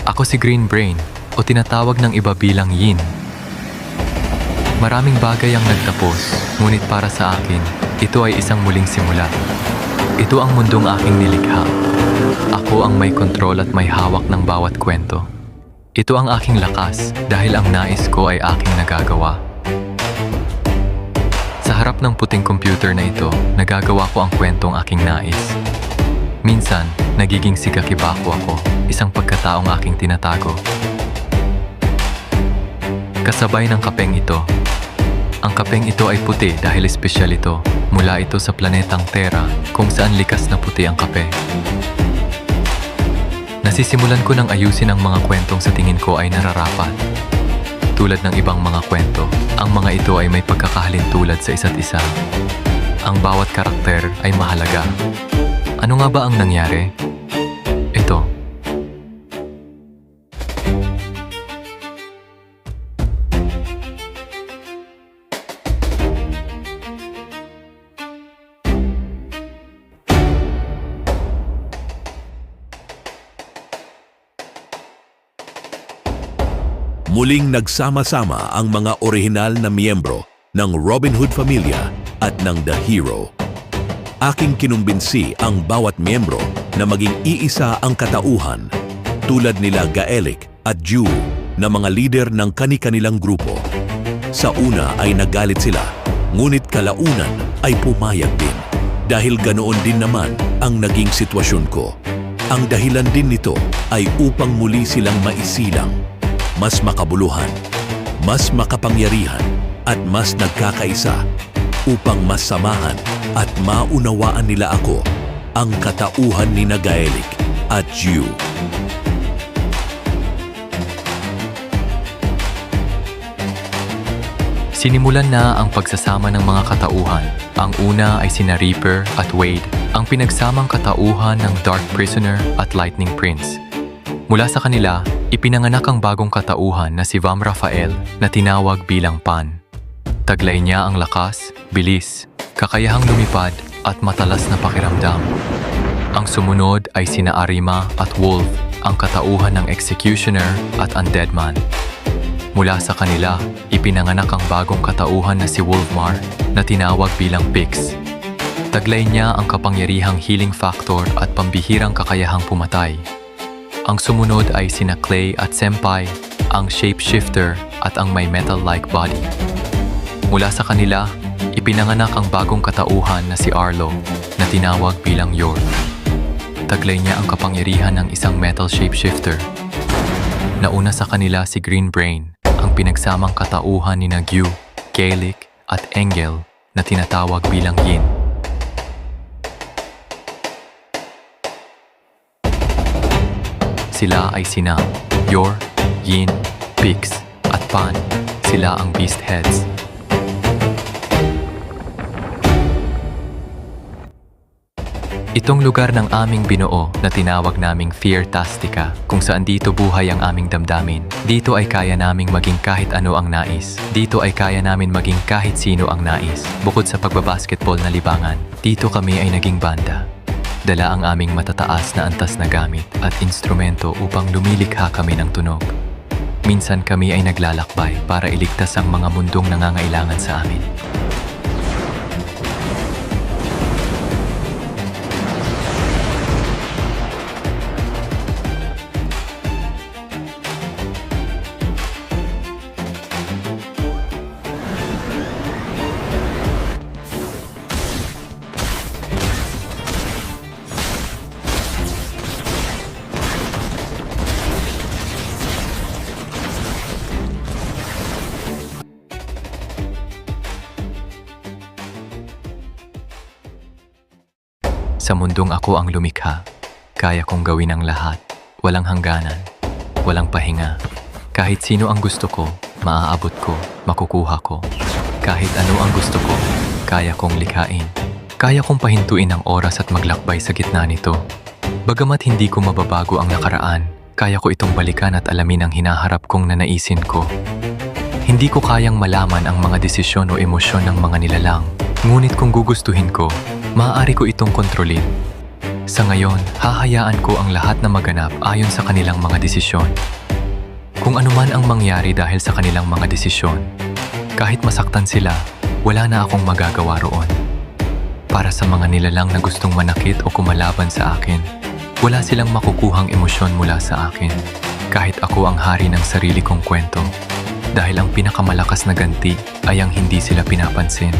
Ako si Green Brain o tinatawag ng iba bilang Yin. Maraming bagay ang nagtapos, ngunit para sa akin, ito ay isang muling simula. Ito ang mundong aking nilikha. Ako ang may kontrol at may hawak ng bawat kwento. Ito ang aking lakas dahil ang nais ko ay aking nagagawa. Sa harap ng puting computer na ito, nagagawa ko ang kwentong aking nais. Minsan, nagiging Sigakibako ako, isang pagkataong aking tinatago. Kasabay ng kapeng ito. Ang kapeng ito ay puti dahil espesyal ito. Mula ito sa planetang Terra kung saan likas na puti ang kape. Nasisimulan ko ng ayusin ang mga kwentong sa tingin ko ay nararapat. Tulad ng ibang mga kwento, ang mga ito ay may pagkakahalintulad sa isa't isa. Ang bawat karakter ay mahalaga. Ano nga ba ang nangyari? Ito. Muling nagsama-sama ang mga orihinal na miyembro ng Robin Hood Familia at ng The Hero. Aking kinumbinsi ang bawat miyembro na maging iisa ang katauhan tulad nila Gaelic at Jew na mga lider ng kani-kanilang grupo. Sa una ay nagalit sila, ngunit kalaunan ay pumayag din dahil ganoon din naman ang naging sitwasyon ko. Ang dahilan din nito ay upang muli silang maisilang, mas makabuluhan, mas makapangyarihan at mas nagkakaisa upang mas samahan at maunawaan nila ako, ang katauhan ni Gaelic at Jew. Sinimulan na ang pagsasama ng mga katauhan. Ang una ay sina Reaper at Wade, ang pinagsamang katauhan ng Dark Prisoner at Lightning Prince. Mula sa kanila, ipinanganak ang bagong katauhan na si Vam Rafael na tinawag bilang Pan. Taglay niya ang lakas, bilis, kakayahang lumipad at matalas na pakiramdam. Ang sumunod ay sina Arima at Wolf, ang katauhan ng Executioner at Undead Man. Mula sa kanila, ipinanganak ang bagong katauhan na si Wolfmar na tinawag bilang Pix. Taglay niya ang kapangyarihang healing factor at pambihirang kakayahang pumatay. Ang sumunod ay sina Clay at Senpai, ang shapeshifter at ang may metal-like body. Mula sa kanila, ipinanganak ang bagong katauhan na si Arlo na tinawag bilang Yor. Taglay niya ang kapangyarihan ng isang metal shapeshifter. Nauna sa kanila si Green Brain, ang pinagsamang katauhan ni Gyu, Gaelic at Engel na tinatawag bilang Yin. Sila ay sina Yor, Yin, Pix at Pan. Sila ang Beast Heads. Itong lugar ng aming binuo na tinawag naming Feartastica, kung saan dito buhay ang aming damdamin. Dito ay kaya naming maging kahit ano ang nais. Dito ay kaya namin maging kahit sino ang nais. Bukod sa pagbabasketball na libangan, dito kami ay naging banda. Dala ang aming matataas na antas na gamit at instrumento upang lumilikha kami ng tunog. Minsan kami ay naglalakbay para iligtas ang mga mundong nangangailangan sa amin. Sa mundong ako ang lumikha, kaya kong gawin ang lahat. Walang hangganan, walang pahinga. Kahit sino ang gusto ko, maaabot ko, makukuha ko. Kahit ano ang gusto ko, kaya kong likhain. Kaya kong pahintuin ang oras at maglakbay sa gitna nito. Bagamat hindi ko mababago ang nakaraan, kaya ko itong balikan at alamin ang hinaharap kong nanaisin ko. Hindi ko kayang malaman ang mga desisyon o emosyon ng mga nilalang. Ngunit kung gugustuhin ko, maaari ko itong kontrolin. Sa ngayon, hahayaan ko ang lahat na maganap ayon sa kanilang mga desisyon. Kung anuman ang mangyari dahil sa kanilang mga desisyon, kahit masaktan sila, wala na akong magagawa roon. Para sa mga nilalang na gustong manakit o kumalaban sa akin, wala silang makukuhang emosyon mula sa akin. Kahit ako ang hari ng sarili kong kwento, dahil ang pinakamalakas na ganti ay ang hindi sila pinapansin.